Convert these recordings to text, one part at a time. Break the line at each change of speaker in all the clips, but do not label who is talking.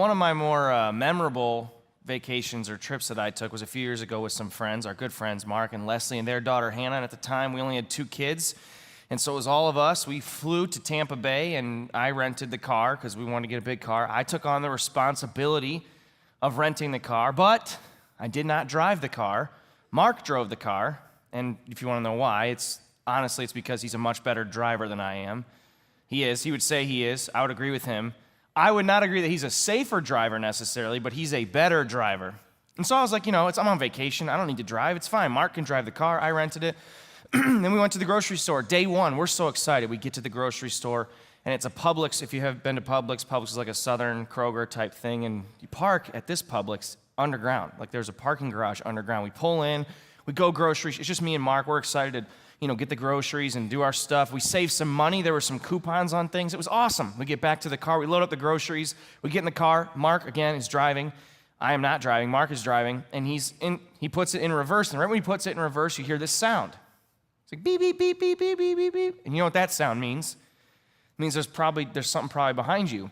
One of my more memorable vacations or trips that I took was a few years ago with some friends, our good friends, Mark and Leslie, and their daughter, Hannah. And at the time, we only had 2 kids. And so it was all of us. We flew to Tampa Bay, and I rented the car because we wanted to get a big car. I took on the responsibility of renting the car, but I did not drive the car. Mark drove the car, and if you want to know why, honestly, it's because he's a much better driver than I am. He is. He would say he is. I would agree with him. I would not agree that he's a safer driver necessarily, but he's a better driver. And so I was like, I'm on vacation. I don't need to drive. It's fine. Mark can drive the car. I rented it. Then we went to the grocery store. Day one, we're so excited. We get to the grocery store, and it's a Publix. If you have been to Publix is like a Southern Kroger type thing, and you park at this Publix underground. Like there's a parking garage underground. We pull in. We go groceries. It's just me and Mark. We're excited to, get the groceries and do our stuff. We saved some money. There were some coupons on things. It was awesome. We get back to the car. We load up the groceries. We get in the car. Mark, again, is driving. I am not driving. Mark is driving, and he puts it in reverse. And right when he puts it in reverse, you hear this sound. It's like beep, beep, beep, beep, beep, beep, beep, beep. And you know what that sound means? It means there's something probably behind you.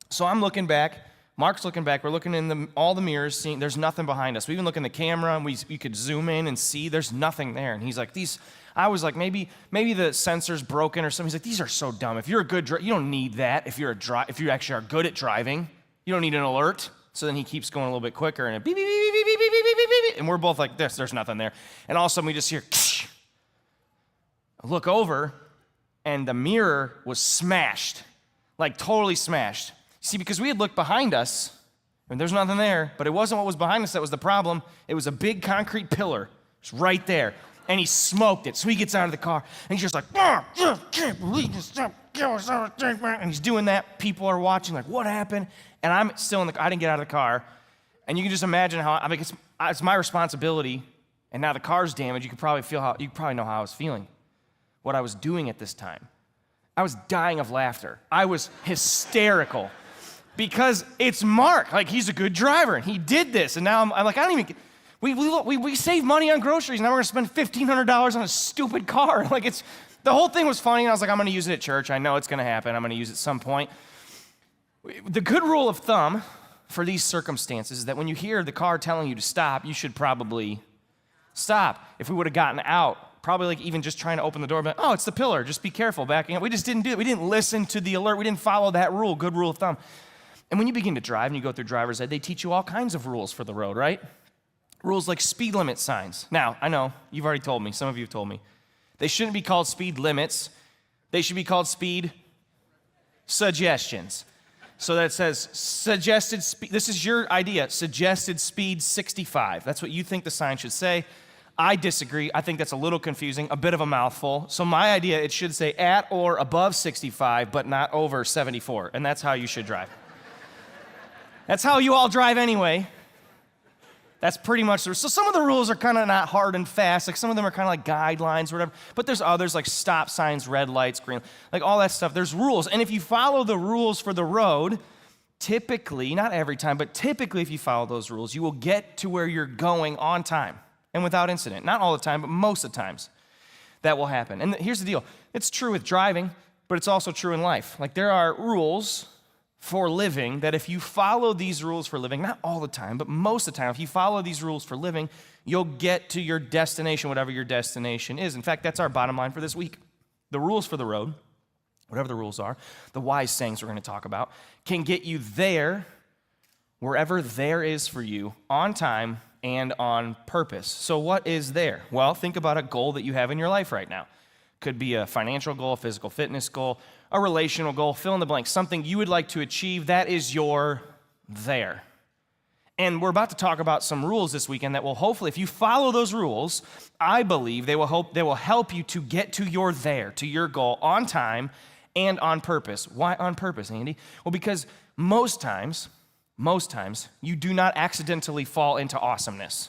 So I'm looking back. Mark's looking back. We're looking in all the mirrors, seeing there's nothing behind us. We even look in the camera, and we could zoom in and see there's nothing there. And he's like, I was like, maybe the sensor's broken or something. He's like, these are so dumb. If you're a good driver, you don't need that. If you actually are good at driving, you don't need an alert. So then he keeps going a little bit quicker, and beep, beep, beep, beep, beep, beep, beep, beep, beep, and we're both like this. There's nothing there. And all of a sudden we just hear, I look over, and the mirror was smashed, like totally smashed. See, because we had looked behind us, and there's nothing there, but it wasn't what was behind us that was the problem. It was a big concrete pillar. It's right there. And he smoked it. So he gets out of the car, and he's just like, I can't believe this. And he's doing that. People are watching, like, what happened? And I'm still in the car. I didn't get out of the car. And you can just imagine how, it's my responsibility, and now the car's damaged. You could probably know how I was feeling, what I was doing at this time. I was dying of laughter. I was hysterical because it's Mark. Like, he's a good driver, and he did this. And now I'm like, I don't even... We save money on groceries. Now we're going to spend $1,500 on a stupid car. Like, the whole thing was funny, and I was like, I'm going to use it at church. I know it's going to happen. I'm going to use it at some point. The good rule of thumb for these circumstances is that when you hear the car telling you to stop, you should probably stop. If we would have gotten out, probably like even just trying to open the door, but, it's the pillar. Just be careful backing up. We just didn't do it. We didn't listen to the alert. We didn't follow that rule, good rule of thumb. And when you begin to drive and you go through driver's ed, they teach you all kinds of rules for the road, right? Rules like speed limit signs. Now, I know, you've already told me, some of you have told me. They shouldn't be called speed limits. They should be called speed suggestions. So that it says suggested speed, this is your idea, suggested speed 65. That's what you think the sign should say. I disagree. I think that's a little confusing, a bit of a mouthful. So my idea, it should say at or above 65, but not over 74. And that's how you should drive. That's how you all drive anyway. That's pretty much, so some of the rules are kind of not hard and fast, like some of them are kind of like guidelines or whatever, but there's others like stop signs, red lights, green, like all that stuff. There's rules, and if you follow the rules for the road, typically, not every time, but typically if you follow those rules, you will get to where you're going on time and without incident. Not all the time, but most of the times that will happen. And here's the deal. It's true with driving, but it's also true in life. Like there are rules for living, that if you follow these rules for living, not all the time, but most of the time, if you follow these rules for living, you'll get to your destination, whatever your destination is. In fact, that's our bottom line for this week. The rules for the road, whatever the rules are, the wise sayings we're going to talk about, can get you there, wherever there is for you, on time and on purpose. So what is there? Well, think about a goal that you have in your life right now. Could be a financial goal, a physical fitness goal, a relational goal, fill in the blank, something you would like to achieve, that is your there. And we're about to talk about some rules this weekend that will hopefully, if you follow those rules, I believe they will help you to get to your there, to your goal on time and on purpose. Why on purpose, Andy? Well, because most times, you do not accidentally fall into awesomeness.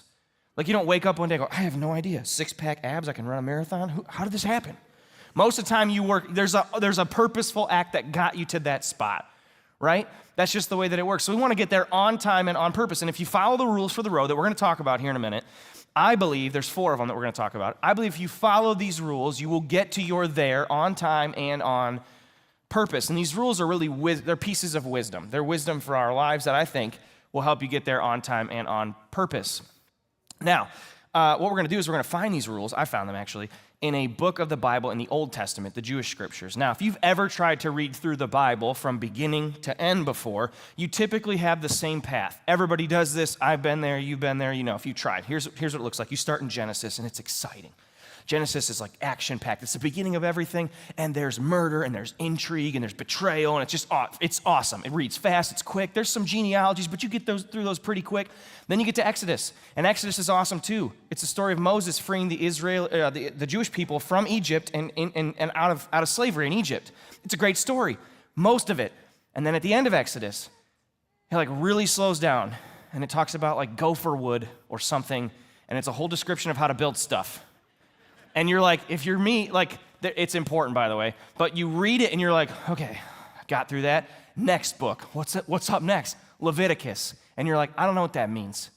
Like you don't wake up one day and go, I have no idea, 6-pack abs, I can run a marathon? How did this happen? Most of the time you work, there's a purposeful act that got you to that spot, right? That's just the way that it works. So we want to get there on time and on purpose. And if you follow the rules for the road that we're going to talk about here in a minute, I believe, there's 4 of them that we're going to talk about. I believe if you follow these rules, you will get to your there on time and on purpose. And these rules are really, they're pieces of wisdom. They're wisdom for our lives that I think will help you get there on time and on purpose. Now, what we're going to do is we're going to find these rules, I found them actually, in a book of the Bible in the Old Testament, the Jewish scriptures. Now, if you've ever tried to read through the Bible from beginning to end before, you typically have the same path. Everybody does this. I've been there. You've been there. You know, if you tried. Here's what it looks like. You start in Genesis, and it's exciting. Genesis is like action-packed. It's the beginning of everything, and there's murder, and there's intrigue, and there's betrayal, and it's awesome. It reads fast, it's quick. There's some genealogies, but you get through those pretty quick. Then you get to Exodus, and Exodus is awesome too. It's the story of Moses freeing the Jewish people from Egypt and out of slavery in Egypt. It's a great story, most of it. And then at the end of Exodus, it like really slows down, and it talks about like gopher wood or something, and it's a whole description of how to build stuff. And you're like, if you're me, like, it's important, by the way, but you read it and you're like, okay, got through that. Next book, what's up next? Leviticus. And you're like, I don't know what that means.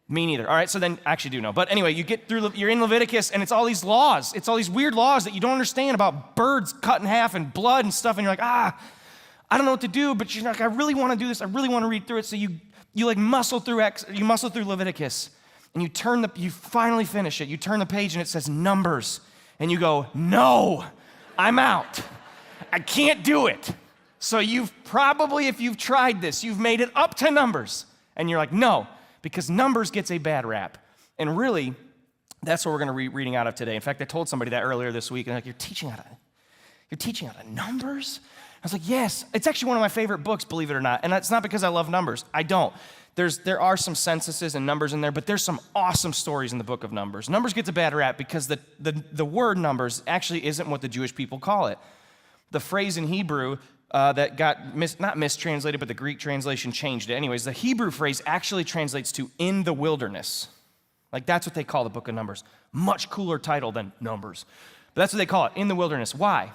Me neither. All right, so then I actually do know. But anyway, you're in Leviticus, and it's all these laws. It's all these weird laws that you don't understand about birds cut in half and blood and stuff, and you're like, I don't know what to do, but you're like, I really want to do this. I really want to read through it. So you like muscle through Leviticus. And you finally finish it. You turn the page and it says Numbers. And you go, no, I'm out. I can't do it. So you've probably, if you've tried this, you've made it up to Numbers. And you're like, no, because Numbers gets a bad rap. And really, that's what we're going to be reading out of today. In fact, I told somebody that earlier this week, and they're like, you're teaching out of Numbers? I was like, yes. It's actually one of my favorite books, believe it or not. And it's not because I love Numbers. I don't. There are some censuses and numbers in there, but there's some awesome stories in the book of Numbers. Numbers gets a bad rap because the word numbers actually isn't what the Jewish people call it. The phrase in Hebrew that got not mistranslated, but the Greek translation changed it. Anyways, the Hebrew phrase actually translates to in the wilderness. Like that's what they call the book of Numbers. Much cooler title than Numbers. But that's what they call it, in the wilderness. Why?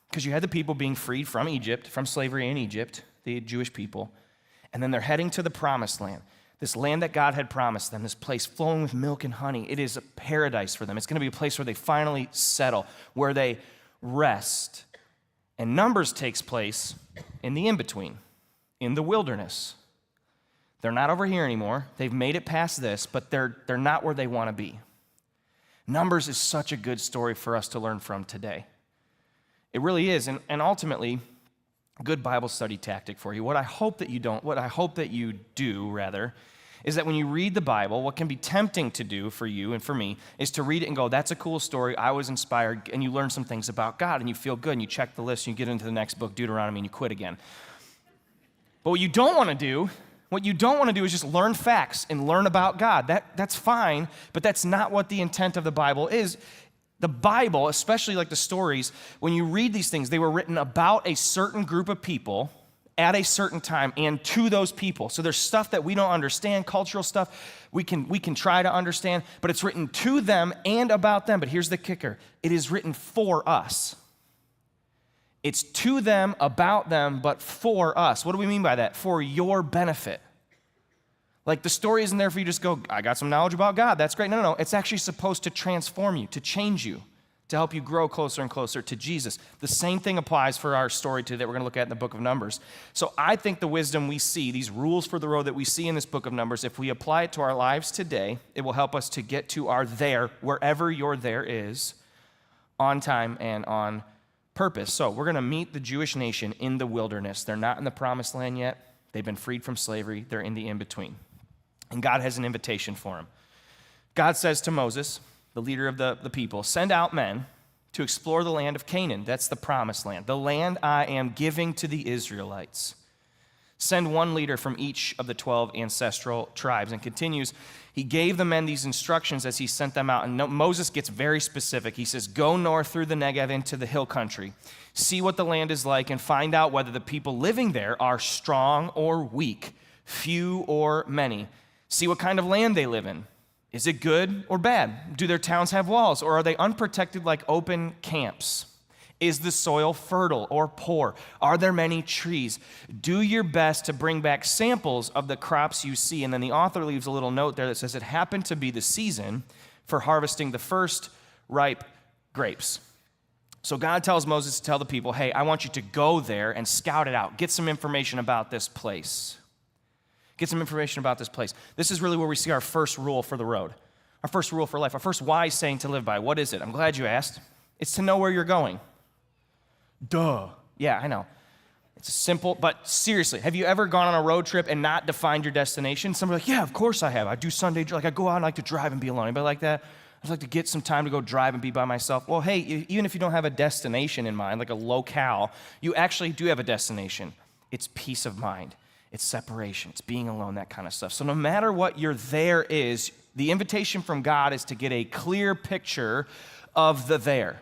Because you had the people being freed from Egypt, from slavery in Egypt, the Jewish people. And then they're heading to the promised land, this land that God had promised them, this place flowing with milk and honey. It is a paradise for them. It's going to be a place where they finally settle, where they rest. And Numbers takes place in the in-between, in the wilderness. They're not over here anymore. They've made it past this, but they're not where they want to be. Numbers is such a good story for us to learn from today. It really is, and ultimately, good Bible study tactic for you. What I hope that you do, is that when you read the Bible, what can be tempting to do for you and for me is to read it and go, that's a cool story, I was inspired, and you learn some things about God, and you feel good, and you check the list, and you get into the next book, Deuteronomy, and you quit again. But what you don't want to do is just learn facts and learn about God. That's fine, but that's not what the intent of the Bible is. The Bible, especially like the stories, when you read these things, they were written about a certain group of people at a certain time and to those people. So there's stuff that we don't understand, cultural stuff we can try to understand, but it's written to them and about them. But here's the kicker. It is written for us. It's to them, about them, but for us. What do we mean by that? For your benefit. Like the story isn't there for you to just go, I got some knowledge about God. That's great. No. It's actually supposed to transform you, to change you, to help you grow closer and closer to Jesus. The same thing applies for our story too that we're going to look at in the book of Numbers. So I think the wisdom we see, these rules for the road that we see in this book of Numbers, if we apply it to our lives today, it will help us to get to our there, wherever your there is, on time and on purpose. So we're going to meet the Jewish nation in the wilderness. They're not in the promised land yet. They've been freed from slavery. They're in the in-between. And God has an invitation for him. God says to Moses, the leader of the people, send out men to explore the land of Canaan. That's the promised land, the land I am giving to the Israelites. Send one leader from each of the 12 ancestral tribes. And continues, he gave the men these instructions as he sent them out. And Moses gets very specific. He says, go north through the Negev into the hill country. See what the land is like and find out whether the people living there are strong or weak, few or many. See what kind of land they live in. Is it good or bad? Do their towns have walls, or are they unprotected like open camps? Is the soil fertile or poor? Are there many trees? Do your best to bring back samples of the crops you see. And then the author leaves a little note there that says, it happened to be the season for harvesting the first ripe grapes. So God tells Moses to tell the people, hey, I want you to go there and scout it out. Get some information about this place. Get some information about this place. This is really where we see our first rule for the road, our first rule for life, our first wise saying to live by. What is it? I'm glad you asked. It's to know where you're going. Duh. Yeah, I know. It's simple, but seriously, have you ever gone on a road trip and not defined your destination? Somebody's like, yeah, of course I have. I do Sunday, like I go out and I like to drive and be alone. Anybody like that? I just like to get some time to go drive and be by myself. Well, hey, even if you don't have a destination in mind, like a locale, you actually do have a destination. It's peace of mind. It's separation. It's being alone, that kind of stuff. So no matter what your there is, the invitation from God is to get a clear picture of the there.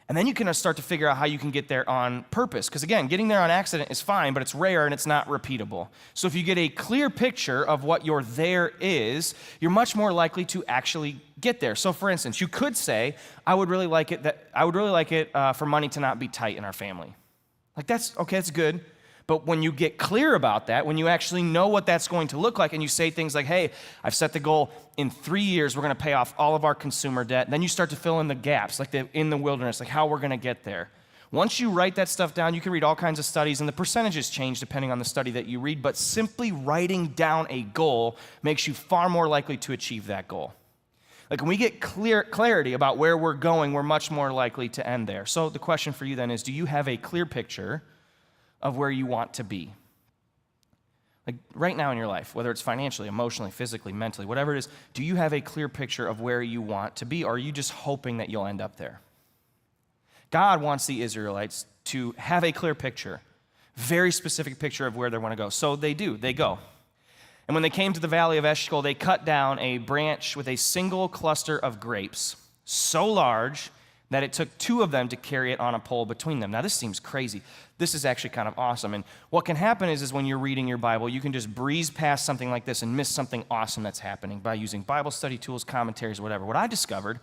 And then you can start to figure out how you can get there on purpose. Because again, getting there on accident is fine, but it's rare and it's not repeatable. So if you get a clear picture of what your there is, you're much more likely to actually get there. So for instance, you could say, I would really like it for money to not be tight in our family. Like that's good. But when you get clear about that, when you actually know what that's going to look like, and you say things like, hey, I've set the goal, in 3 years, we're going to pay off all of our consumer debt. Then you start to fill in the gaps, like in the wilderness, like how we're going to get there. Once you write that stuff down, you can read all kinds of studies, and the percentages change depending on the study that you read, but simply writing down a goal makes you far more likely to achieve that goal. Like when we get clarity about where we're going, we're much more likely to end there. So the question for you then is, do you have a clear picture of where you want to be? Like right now in your life, whether it's financially, emotionally, physically, mentally, whatever it is, do you have a clear picture of where you want to be, or are you just hoping that you'll end up there? God wants the Israelites to have a clear picture, very specific picture of where they want to go. So they do, they go. And when they came to the valley of Eshcol, they cut down a branch with a single cluster of grapes, so large that it took 2 of them to carry it on a pole between them. Now, this seems crazy. This is actually kind of awesome. And what can happen is when you're reading your Bible, you can just breeze past something like this and miss something awesome that's happening by using Bible study tools, commentaries, whatever. What I discovered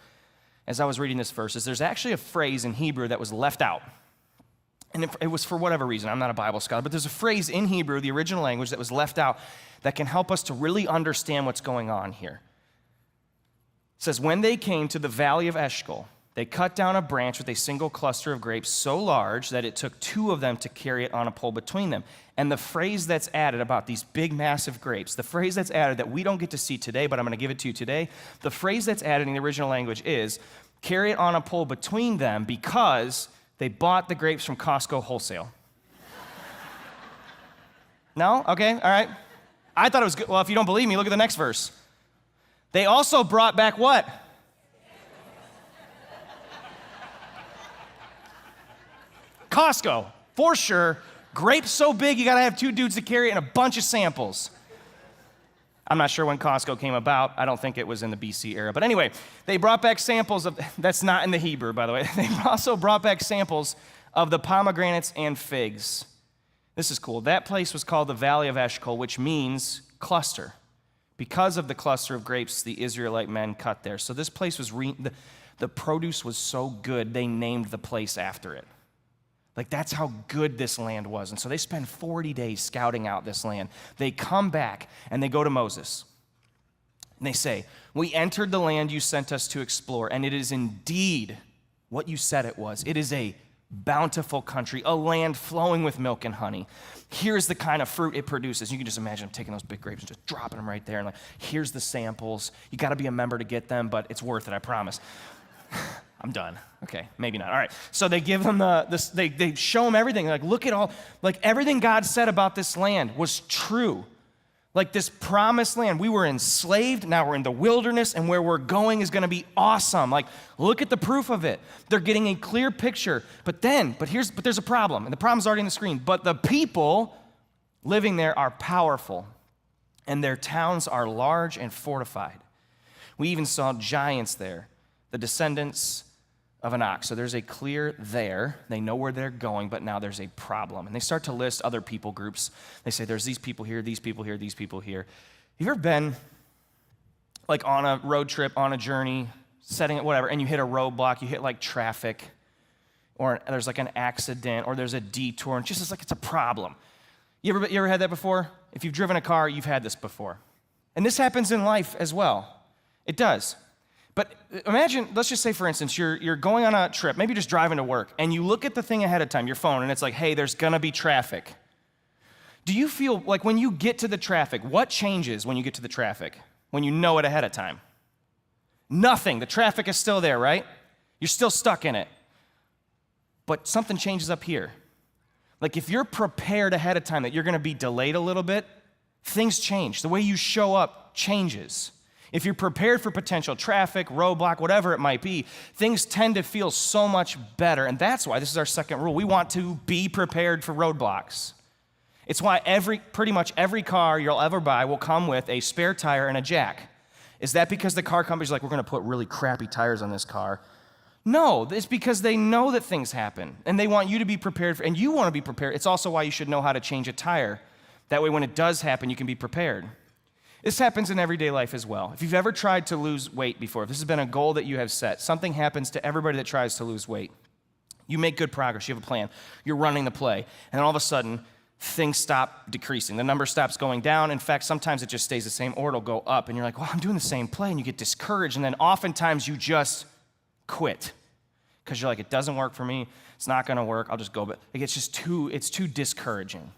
as I was reading this verse is there's actually a phrase in Hebrew that was left out. And it was for whatever reason. I'm not a Bible scholar, but there's a phrase in Hebrew, the original language, that was left out that can help us to really understand what's going on here. It says, when they came to the valley of Eshcol, they cut down a branch with a single cluster of grapes so large that it took 2 of them to carry it on a pole between them. And the phrase that's added about these big, massive grapes, the phrase that's added that we don't get to see today, but I'm going to give it to you today, the phrase that's added in the original language is, carry it on a pole between them because they bought the grapes from Costco wholesale. No? Okay, all right. I thought it was good. Well, if you don't believe me, look at the next verse. They also brought back what? Costco, for sure. Grapes so big, you got to have 2 dudes to carry it and a bunch of samples. I'm not sure when Costco came about. I don't think it was in the BC era. But anyway, they brought back samples of, that's not in the Hebrew, by the way. They also brought back samples of the pomegranates and figs. This is cool. That place was called the Valley of Eshcol, which means cluster. Because of the cluster of grapes the Israelite men cut there. So this place was, the produce was so good, they named the place after it. Like that's how good this land was. And so they spend 40 days scouting out this land. They come back and they go to Moses. And they say, we entered the land you sent us to explore, and it is indeed what you said it was. It is a bountiful country, a land flowing with milk and honey. Here's the kind of fruit it produces. You can just imagine them taking those big grapes and just dropping them right there. And like, here's the samples. You got to be a member to get them, but it's worth it, I promise. I'm done. Okay, maybe not. All right. So they give them they show them everything. Like, look at all, like everything God said about this land was true. Like this promised land, we were enslaved, now we're in the wilderness, and where we're going is going to be awesome. Like, look at the proof of it. They're getting a clear picture. But there's a problem, and the problem's already on the screen. But the people living there are powerful, and their towns are large and fortified. We even saw giants there, the descendants of an ox. So there's a clear there. They know where they're going, but now there's a problem. And they start to list other people groups. They say there's these people here, these people here, these people here. Have you ever been like on a road trip, on a journey, setting it, whatever, and you hit a roadblock, you hit like traffic, or there's like an accident, or there's a detour, and it's like a problem. You ever had that before? If you've driven a car, you've had this before. And this happens in life as well. It does. But imagine, let's just say, for instance, you're going on a trip, maybe just driving to work, and you look at the thing ahead of time, your phone, and it's like, hey, there's gonna be traffic. Do you feel like when you get to the traffic, what changes when you get to the traffic? When you know it ahead of time? Nothing. The traffic is still there, right? You're still stuck in it. But something changes up here. Like if you're prepared ahead of time that you're gonna be delayed a little bit, things change. The way you show up changes. If you're prepared for potential traffic, roadblock, whatever it might be, things tend to feel so much better. And that's why this is our second rule. We want to be prepared for roadblocks. It's why pretty much every car you'll ever buy will come with a spare tire and a jack. Is that because the car company's like, we're gonna put really crappy tires on this car? No, it's because they know that things happen and they want you to be prepared and you wanna be prepared. It's also why you should know how to change a tire. That way when it does happen, you can be prepared. This happens in everyday life as well. If you've ever tried to lose weight before, if this has been a goal that you have set, something happens to everybody that tries to lose weight. You make good progress, you have a plan, you're running the play, and then all of a sudden, things stop decreasing. The number stops going down. In fact, sometimes it just stays the same or it'll go up. And you're like, well, I'm doing the same play. And you get discouraged. And then oftentimes you just quit because you're like, it doesn't work for me. It's not going to work. I'll just go. But it's too discouraging.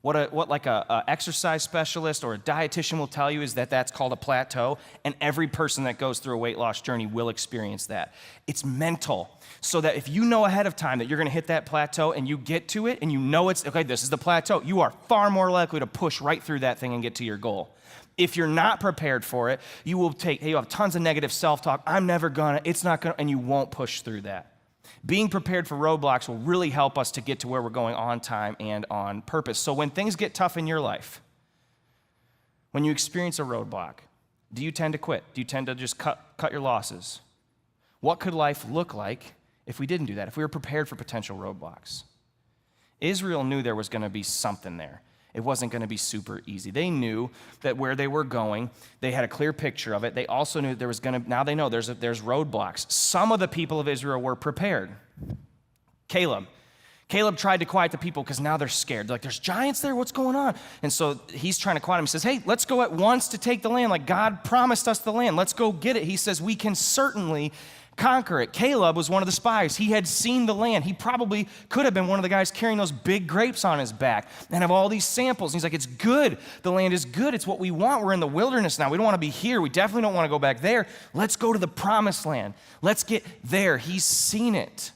What like a exercise specialist or a dietitian will tell you is that that's called a plateau, and every person that goes through a weight loss journey will experience that. It's mental, so that if you know ahead of time that you're gonna hit that plateau and you get to it and you know it's, okay, this is the plateau, you are far more likely to push right through that thing and get to your goal. If you're not prepared for it, you have tons of negative self-talk, I'm never gonna, it's not gonna, and you won't push through that. Being prepared for roadblocks will really help us to get to where we're going on time and on purpose. So when things get tough in your life, when you experience a roadblock, do you tend to quit? Do you tend to just cut your losses? What could life look like if we didn't do that, if we were prepared for potential roadblocks? Israel knew there was going to be something there. It wasn't going to be super easy. They knew that where they were going, they had a clear picture of it. They also knew there was going to, now they know there's roadblocks. Some of the people of Israel were prepared. Caleb tried to quiet the people because now they're scared. They're like, there's giants there, what's going on? And so he's trying to quiet them. He says, hey, let's go at once to take the land. Like God promised us the land. Let's go get it. He says, we can certainly conquer it. Caleb was one of the spies. He had seen the land. He probably could have been one of the guys carrying those big grapes on his back and have all these samples. And he's like, it's good. The land is good. It's what we want. We're in the wilderness now. We don't want to be here. We definitely don't want to go back there. Let's go to the promised land. Let's get there. He's seen it.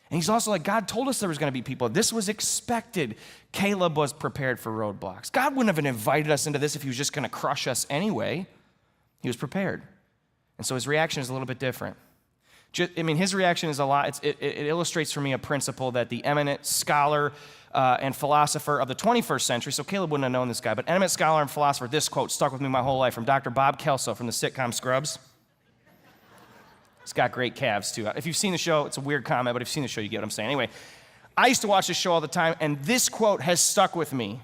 And he's also like, God told us there was going to be people. This was expected. Caleb was prepared for roadblocks. God wouldn't have invited us into this if he was just going to crush us anyway. He was prepared. And so his reaction is a little bit different. His reaction is a lot. It illustrates for me a principle that the eminent scholar and philosopher of the 21st century, so Caleb wouldn't have known this guy, but eminent scholar and philosopher, this quote stuck with me my whole life from Dr. Bob Kelso from the sitcom Scrubs. He's got great calves, too. If you've seen the show, it's a weird comment, but if you've seen the show, you get what I'm saying. Anyway, I used to watch this show all the time, and this quote has stuck with me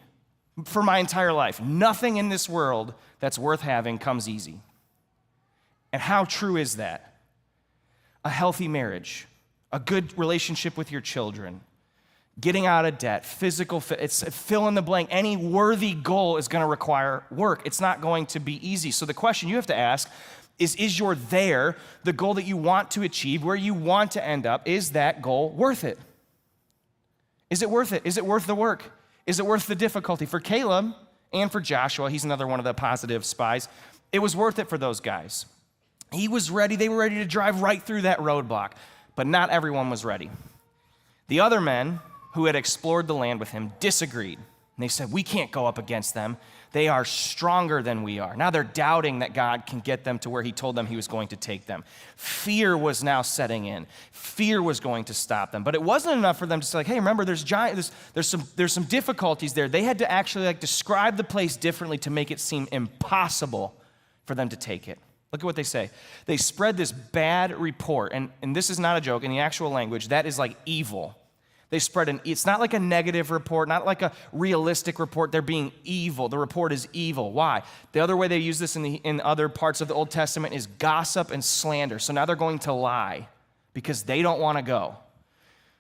for my entire life. Nothing in this world that's worth having comes easy. And how true is that? A healthy marriage, a good relationship with your children, getting out of debt, it's fill in the blank. Any worthy goal is going to require work. It's not going to be easy. So the question you have to ask is your there, the goal that you want to achieve, where you want to end up, is that goal worth it? Is it worth it? Is it worth the work? Is it worth the difficulty? For Caleb and for Joshua, he's another one of the positive spies, it was worth it for those guys. He was ready. They were ready to drive right through that roadblock, but not everyone was ready. The other men who had explored the land with him disagreed. And they said, we can't go up against them. They are stronger than we are. Now they're doubting that God can get them to where he told them he was going to take them. Fear was now setting in. Fear was going to stop them. But it wasn't enough for them to say, like, hey, remember, there's some difficulties there. They had to actually describe the place differently to make it seem impossible for them to take it. Look at what they say. They spread this bad report, and this is not a joke. In the actual language, that is like evil. They spread it's not like a negative report, not like a realistic report. They're being evil. The report is evil. Why? The other way they use this in other parts of the Old Testament is gossip and slander. So now they're going to lie because they don't want to go.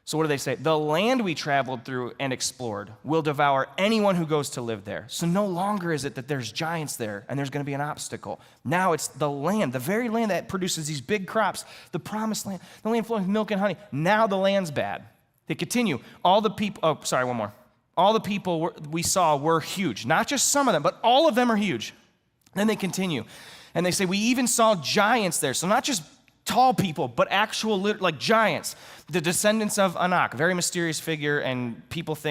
So what do they say? The land we traveled through and explored will devour anyone who goes to live there. So no longer is it that there's giants there and there's going to be an obstacle. Now it's the land, the very land that produces these big crops, the promised land, the land flowing with milk and honey. Now the land's bad. They continue. All the people, one more. All the people we saw were huge. Not just some of them, but all of them are huge. Then they continue. And they say, we even saw giants there. So not just tall people, but actual like giants, the descendants of Anak, a very mysterious figure, and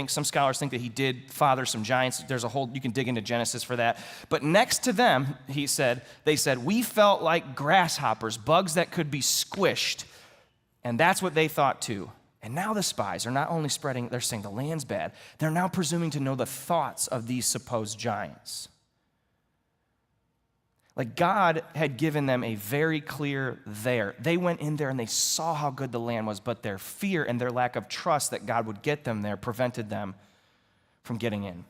some scholars think that he did father some giants. There's you can dig into Genesis for that. But next to them, they said, we felt like grasshoppers, bugs that could be squished. And that's what they thought too. And now the spies are not only spreading, they're saying the land's bad, they're now presuming to know the thoughts of these supposed giants. Like God had given them a very clear there. They went in there and they saw how good the land was, but their fear and their lack of trust that God would get them there prevented them from getting in.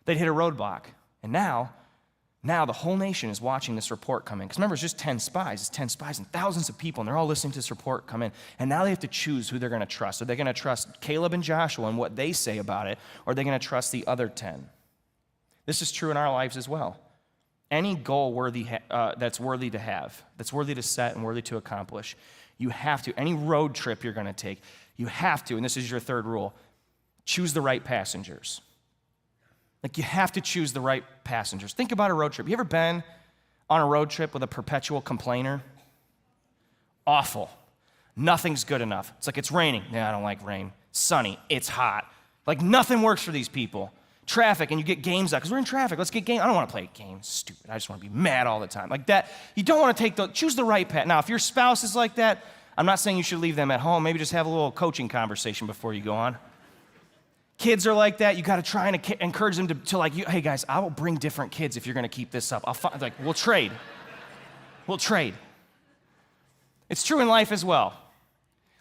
They'd hit a roadblock. And now the whole nation is watching this report come in. Because remember, it's just 10 spies. It's 10 spies and thousands of people, and they're all listening to this report come in. And now they have to choose who they're going to trust. Are they going to trust Caleb and Joshua and what they say about it, or are they going to trust the other 10? This is true in our lives as well. Any goal that's worthy to have, that's worthy to set and worthy to accomplish, you have to. Any road trip you're going to take, you have to, and this is your third rule, choose the right passengers. Like you have to choose the right passengers. Think about a road trip. You ever been on a road trip with a perpetual complainer? Awful. Nothing's good enough. It's like it's raining. Yeah, I don't like rain. Sunny. It's hot. Like nothing works for these people. Traffic, and you get games out because we're in traffic. Let's get games. I don't want to play games. Stupid. I just want to be mad all the time. Like that. You don't want to choose the right path. Now, if your spouse is like that, I'm not saying you should leave them at home. Maybe just have a little coaching conversation before you go on. Kids are like that. You got to try and encourage them to like, hey guys, I will bring different kids if you're going to keep this up. We'll trade. We'll trade. It's true in life as well.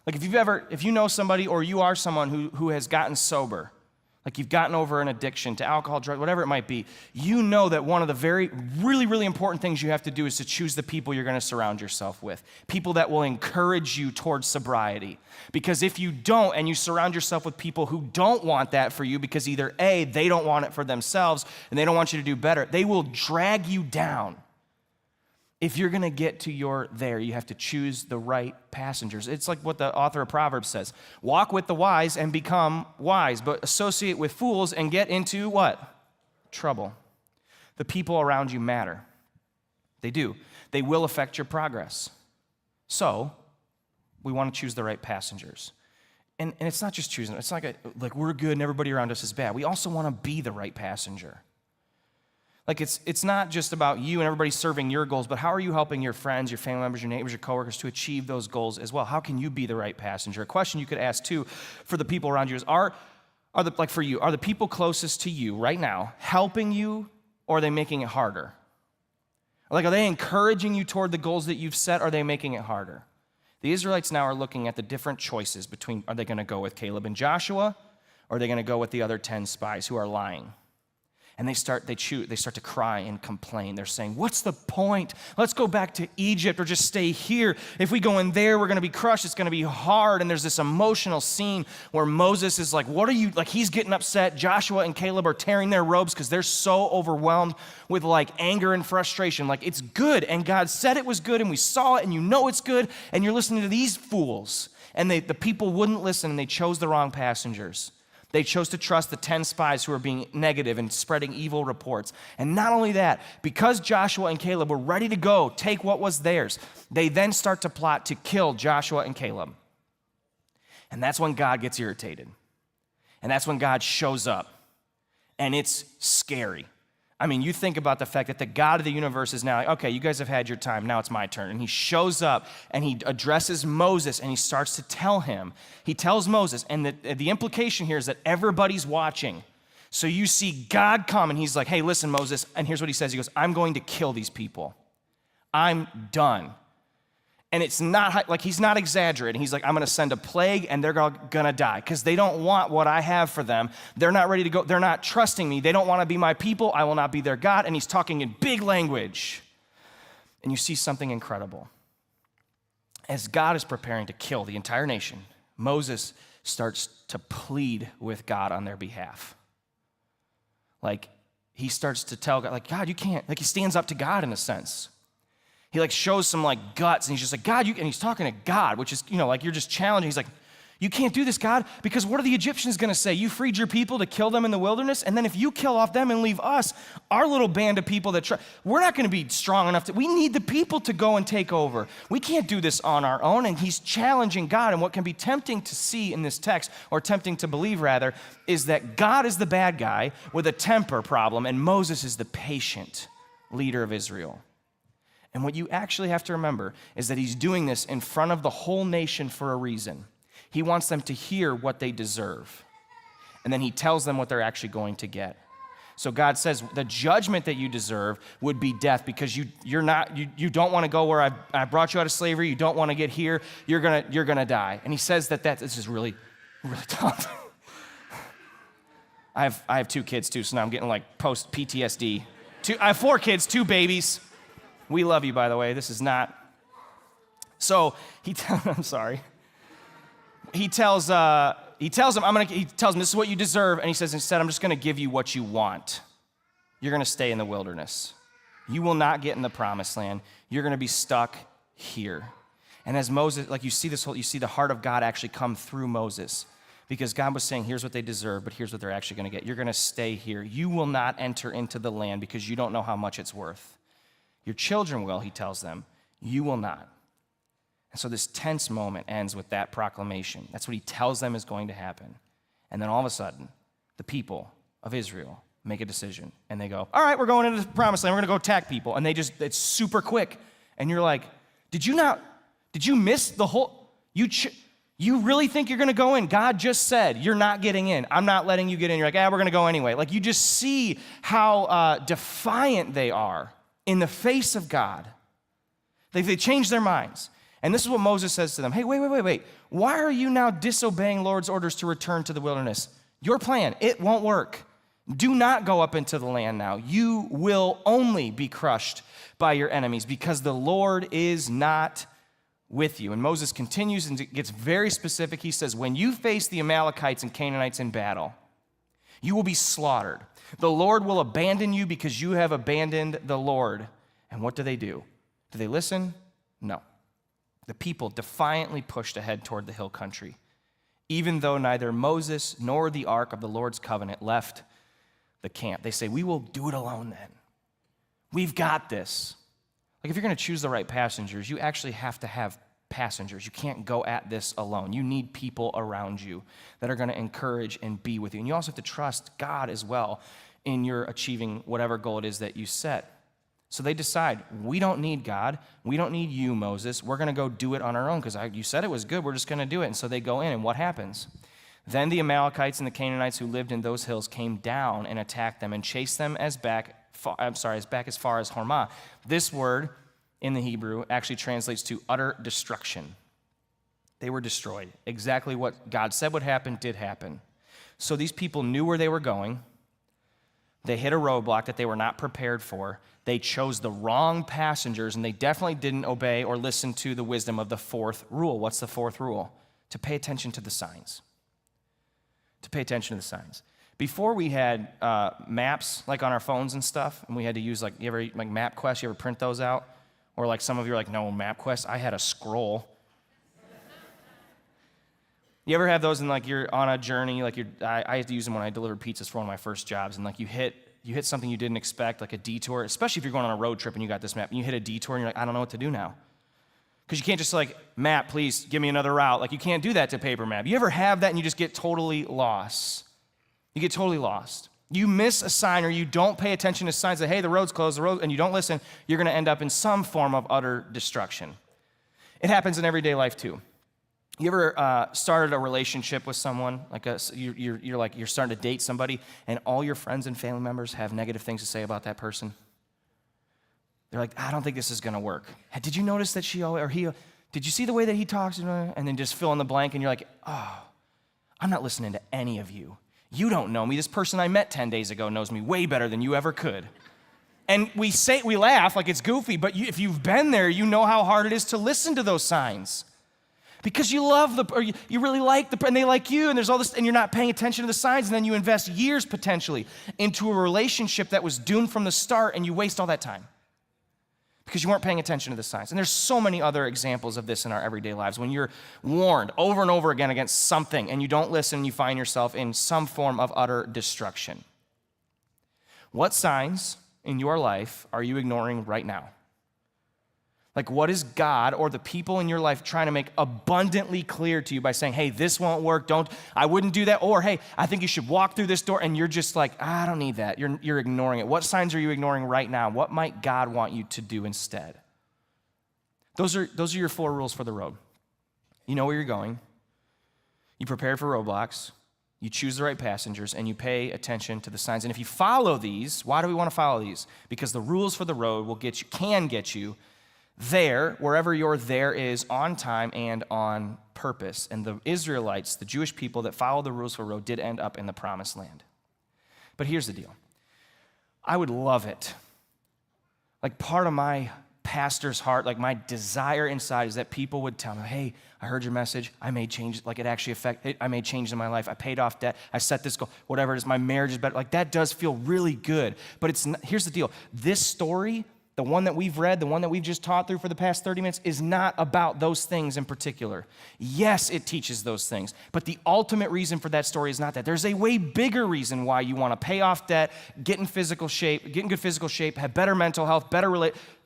Like if you know somebody or you are someone who has gotten sober, like you've gotten over an addiction to alcohol, drug, whatever it might be, you know that one of the really, really important things you have to do is to choose the people you're going to surround yourself with. People that will encourage you towards sobriety. Because if you don't, and you surround yourself with people who don't want that for you, because either A, they don't want it for themselves, and they don't want you to do better, they will drag you down. If you're going to get to your there, you have to choose the right passengers. It's like what the author of Proverbs says. Walk with the wise and become wise, but associate with fools and get into what? Trouble. The people around you matter. They do. They will affect your progress. So, we want to choose the right passengers. And it's not just choosing. It's like we're good and everybody around us is bad. We also want to be the right passenger. Like it's not just about you and everybody serving your goals, but how are you helping your friends, your family members, your neighbors, your coworkers to achieve those goals as well? How can you be the right passenger? A question you could ask too for the people around you is, are the people closest to you right now helping you, or are they making it harder? Like, are they encouraging you toward the goals that you've set, or are they making it harder? The Israelites now are looking at the different choices between, are they going to go with Caleb and Joshua, or are they going to go with the other 10 spies who are lying? And they start to cry and complain. They're saying, what's the point? Let's go back to Egypt or just stay here. If we go in there, we're going to be crushed. It's going to be hard. And there's this emotional scene where Moses is like, he's getting upset. Joshua and Caleb are tearing their robes because they're so overwhelmed with like anger and frustration. Like, it's good. And God said it was good, and we saw it, and you know it's good. And you're listening to these fools. And the people wouldn't listen, and they chose the wrong passengers. They chose to trust the 10 spies who were being negative and spreading evil reports. And not only that, because Joshua and Caleb were ready to go take what was theirs, they then start to plot to kill Joshua and Caleb. And that's when God gets irritated. And that's when God shows up. And it's scary. I mean, you think about the fact that the God of the universe is now like, okay, you guys have had your time, now it's my turn. And he shows up and he addresses Moses and he starts to tell him. He tells Moses, and the implication here is that everybody's watching. So you see God come and he's like, hey, listen, Moses, and here's what he says. He goes, I'm going to kill these people. I'm done. And it's not like he's not exaggerating. He's like, I'm going to send a plague and they're going to die because they don't want what I have for them. They're not ready to go. They're not trusting me. They don't want to be my people. I will not be their God. And he's talking in big language. And you see something incredible. As God is preparing to kill the entire nation, Moses starts to plead with God on their behalf. Like, he starts to tell God, like, God, you can't, like, he stands up to God in a sense. He, like, shows some, like, guts, and he's just like, God, and he's talking to God, which is, like, you're just challenging. He's like, you can't do this, God, because what are the Egyptians going to say? You freed your people to kill them in the wilderness, and then if you kill off them and leave us, our little band of people we're not going to be strong enough we need the people to go and take over. We can't do this on our own, and he's challenging God, and what can be tempting to see in this text, or tempting to believe rather, is that God is the bad guy with a temper problem, and Moses is the patient leader of Israel. And what you actually have to remember is that he's doing this in front of the whole nation for a reason. He wants them to hear what they deserve. And then he tells them what they're actually going to get. So God says the judgment that you deserve would be death, because you don't want to go where I brought you out of slavery. You don't want to get here. You're gonna die. And he says this is really, really tough. I have 2 kids too, so now I'm getting like post PTSD. I have 4 kids, 2 babies. We love you, by the way. This is not. So I'm sorry. He tells him, he tells him, this is what you deserve. And he says, instead, I'm just going to give you what you want. You're going to stay in the wilderness. You will not get in the promised land. You're going to be stuck here. And as Moses, like you see the heart of God actually come through Moses, because God was saying, here's what they deserve, but here's what they're actually going to get. You're going to stay here. You will not enter into the land because you don't know how much it's worth. Your children will, he tells them. You will not. And so this tense moment ends with that proclamation. That's what he tells them is going to happen. And then all of a sudden, the people of Israel make a decision. And they go, all right, we're going into the promised land. We're going to go attack people. And it's super quick. And you're like, did you miss the whole, you really think you're going to go in? God just said, you're not getting in. I'm not letting you get in. You're like, we're going to go anyway. Like, you just see how defiant they are in the face of God. They change their minds. And this is what Moses says to them. Hey, wait. Why are you now disobeying Lord's orders to return to the wilderness? Your plan, it won't work. Do not go up into the land now. You will only be crushed by your enemies, because the Lord is not with you. And Moses continues and gets very specific. He says, when you face the Amalekites and Canaanites in battle, you will be slaughtered. The Lord will abandon you because you have abandoned the Lord. And what do? Do they listen? No. The people defiantly pushed ahead toward the hill country, even though neither Moses nor the ark of the Lord's covenant left the camp. They say, we will do it alone then. We've got this. Like, if you're going to choose the right passengers, you actually have to have passengers. You can't go at this alone. You need people around you that are going to encourage and be with you. And you also have to trust God as well in your achieving whatever goal it is that you set. So they decide, we don't need God. We don't need you, Moses. We're going to go do it on our own because you said it was good. We're just going to do it. And so they go in, and what happens? Then the Amalekites and the Canaanites who lived in those hills came down and attacked them and chased them as far as Hormah. This word in the Hebrew actually translates to utter destruction. They were destroyed. Exactly what God said would happen did happen. So these people knew where they were going. They hit a roadblock that they were not prepared for. They chose the wrong passengers, and they definitely didn't obey or listen to the wisdom of the 4th rule. What's the 4th rule? To pay attention to the signs. To pay attention to the signs. Before we had maps, like on our phones and stuff, and we had to use, like, MapQuest, you ever print those out? Or like some of you are like, no, MapQuest, I had a scroll. You ever have those and like you're on a journey, like I had to use them when I delivered pizzas for one of my first jobs, and like you hit something you didn't expect, like a detour, especially if you're going on a road trip and you got this map, and you hit a detour and you're like, I don't know what to do now. Because you can't just like, map, please give me another route. Like, you can't do that to paper map. You ever have that and you just get totally lost? You get totally lost. You miss a sign, or you don't pay attention to signs that, hey, the road's closed, and you don't listen, you're going to end up in some form of utter destruction. It happens in everyday life too. You ever started a relationship with someone, like you're starting to date somebody, and all your friends and family members have negative things to say about that person? They're like, I don't think this is going to work. Did you notice that did you see the way that he talks? And then just fill in the blank, and you're like, oh, I'm not listening to any of you. You don't know me. This person I met 10 days ago knows me way better than you ever could. And we laugh like it's goofy, but if you've been there, you know how hard it is to listen to those signs. Because you love or you really like and they like you, and there's all this, and you're not paying attention to the signs, and then you invest years potentially into a relationship that was doomed from the start, and you waste all that time because you weren't paying attention to the signs. And there's so many other examples of this in our everyday lives. When you're warned over and over again against something, and you don't listen, you find yourself in some form of utter destruction. What signs in your life are you ignoring right now? Like, what is God or the people in your life trying to make abundantly clear to you by saying, hey, this won't work, I wouldn't do that, or hey, I think you should walk through this door, and you're just like, I don't need that. You're ignoring it. What signs are you ignoring right now? What might God want you to do instead? Those are your 4 rules for the road. You know where you're going. You prepare for roadblocks. You choose the right passengers, and you pay attention to the signs. And if you follow these, why do we want to follow these? Because the rules for the road can get you there, wherever your there is, on time and on purpose. And the Israelites, the Jewish people that followed the rules for the road, did end up in the promised land. But here's the deal. I would love it. Like, part of my pastor's heart, like my desire inside, is that people would tell me, hey, I heard your message. I made changes, like it actually I made changes in my life. I paid off debt. I set this goal, whatever it is. My marriage is better. Like, that does feel really good. But here's the deal. This story, the one that we've read, the one that we've just taught through for the past 30 minutes, is not about those things in particular. Yes, it teaches those things, but the ultimate reason for that story is not that. There's a way bigger reason why you want to pay off debt, get in good physical shape, have better mental health,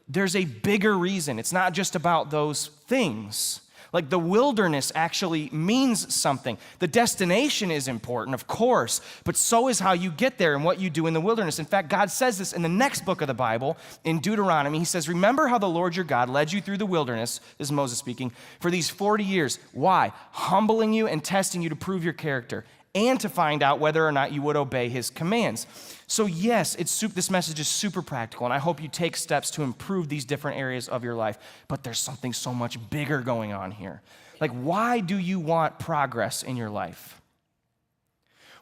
There's a bigger reason. It's not just about those things. Like, the wilderness actually means something. The destination is important, of course, but so is how you get there and what you do in the wilderness. In fact, God says this in the next book of the Bible, in Deuteronomy. He says, remember how the Lord your God led you through the wilderness, this is Moses speaking, for these 40 years. Why? Humbling you and testing you to prove your character and to find out whether or not you would obey his commands. So yes, this message is super practical, and I hope you take steps to improve these different areas of your life, but there's something so much bigger going on here. Like, why do you want progress in your life?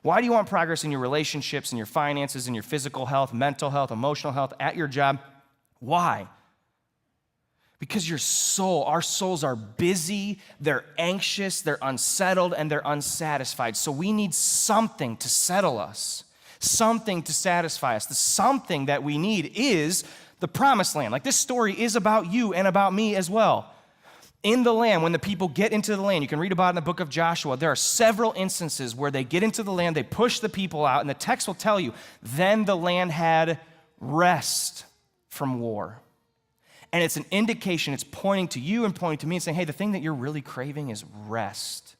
Why do you want progress in your relationships, in your finances, in your physical health, mental health, emotional health, at your job? Why? Because our souls are busy, they're anxious, they're unsettled, and they're unsatisfied. So we need something to settle us, something to satisfy us. The something that we need is the promised land. Like, this story is about you and about me as well. In the land, when the people get into the land, you can read about it in the book of Joshua, there are several instances where they get into the land, they push the people out, and the text will tell you, then the land had rest from war. And it's an indication, it's pointing to you and pointing to me and saying, hey, the thing that you're really craving is rest.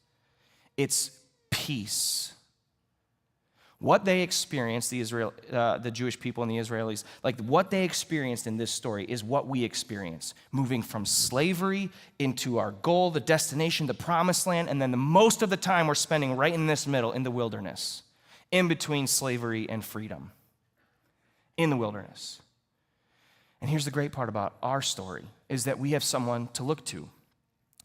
It's peace. What they experienced, the Jewish people and the Israelis, like what they experienced in this story is what we experience. Moving from slavery into our goal, the destination, the promised land, and then most of the time we're spending right in this middle, in the wilderness, in between slavery and freedom, in the wilderness. And here's the great part about our story, is that we have someone to look to,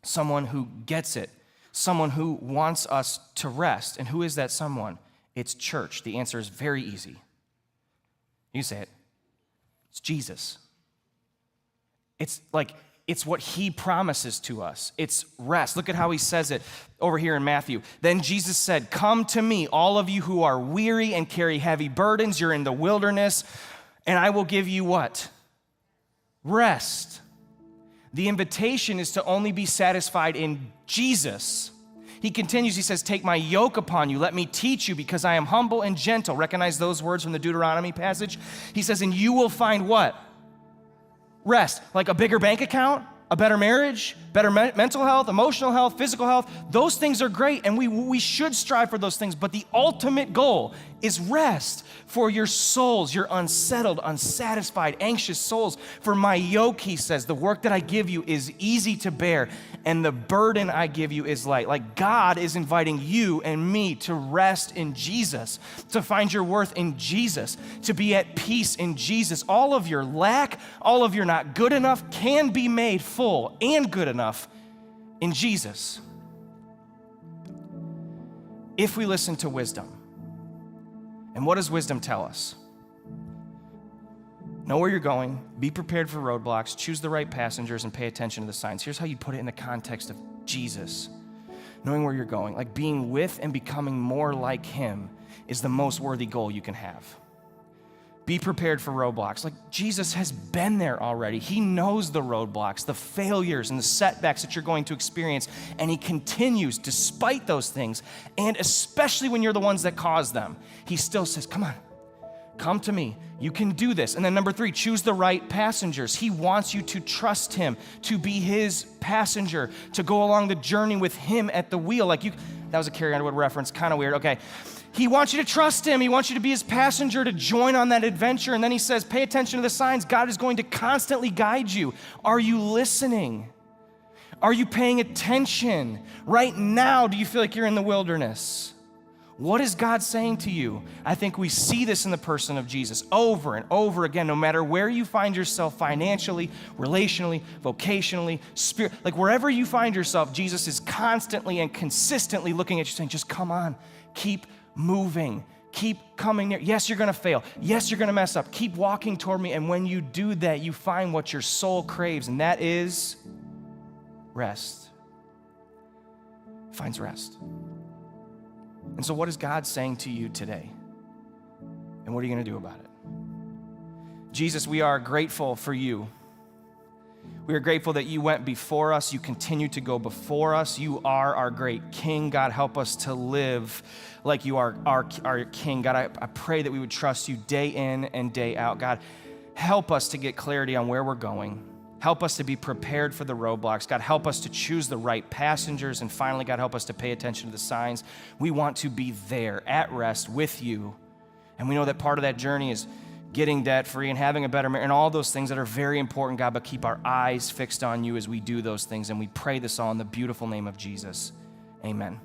someone who gets it, someone who wants us to rest. And who is that someone? It's church. The answer is very easy. You say it. It's Jesus. It's what he promises to us. It's rest. Look at how he says it over here in Matthew. Then Jesus said, come to me, all of you who are weary and carry heavy burdens. You're in the wilderness, and I will give you what? Rest. The invitation is to only be satisfied in Jesus. He continues, he says, take my yoke upon you. Let me teach you, because I am humble and gentle. Recognize those words from the Deuteronomy passage? He says, and you will find what? Rest. Like a bigger bank account, a better marriage, better mental health, emotional health, physical health. Those things are great, and we should strive for those things. But the ultimate goal is rest for your souls, your unsettled, unsatisfied, anxious souls. For my yoke, he says, the work that I give you is easy to bear, and the burden I give you is light. Like, God is inviting you and me to rest in Jesus, to find your worth in Jesus, to be at peace in Jesus. All of your lack, all of your not good enough can be made full and good enough in Jesus, if we listen to wisdom. And what does wisdom tell us? Know where you're going, be prepared for roadblocks, choose the right passengers, and pay attention to the signs. Here's how you put it in the context of Jesus, knowing where you're going, like being with and becoming more like him is the most worthy goal you can have. Be prepared for roadblocks. Like Jesus has been there already. He knows the roadblocks, the failures and the setbacks that you're going to experience, and he continues despite those things, and especially when you're the ones that cause them. He still says, come on, come to me. You can do this. And then number 3, choose the right passengers. He wants you to trust him, to be his passenger, to go along the journey with him at the wheel. That was a Carrie Underwood reference, kind of weird. Okay. He wants you to trust him. He wants you to be his passenger, to join on that adventure. And then he says, pay attention to the signs. God is going to constantly guide you. Are you listening? Are you paying attention? Right now, do you feel like you're in the wilderness? What is God saying to you? I think we see this in the person of Jesus over and over again, no matter where you find yourself financially, relationally, vocationally, like wherever you find yourself, Jesus is constantly and consistently looking at you saying, just come on, keep moving, keep coming near. Yes, you're going to fail. Yes, you're going to mess up. Keep walking toward me. And when you do that, you find what your soul craves, and that is rest. It finds rest. And so what is God saying to you today? And what are you going to do about it? Jesus, we are grateful for you. We are grateful that you went before us. You continue to go before us. You are our great King. God, help us to live like you are our King. God, I pray that we would trust you day in and day out. God, help us to get clarity on where we're going. Help us to be prepared for the roadblocks. God, help us to choose the right passengers. And finally, God, help us to pay attention to the signs. We want to be there at rest with you. And we know that part of that journey is getting debt-free and having a better marriage and all those things that are very important, God, but keep our eyes fixed on you as we do those things. And we pray this all in the beautiful name of Jesus. Amen.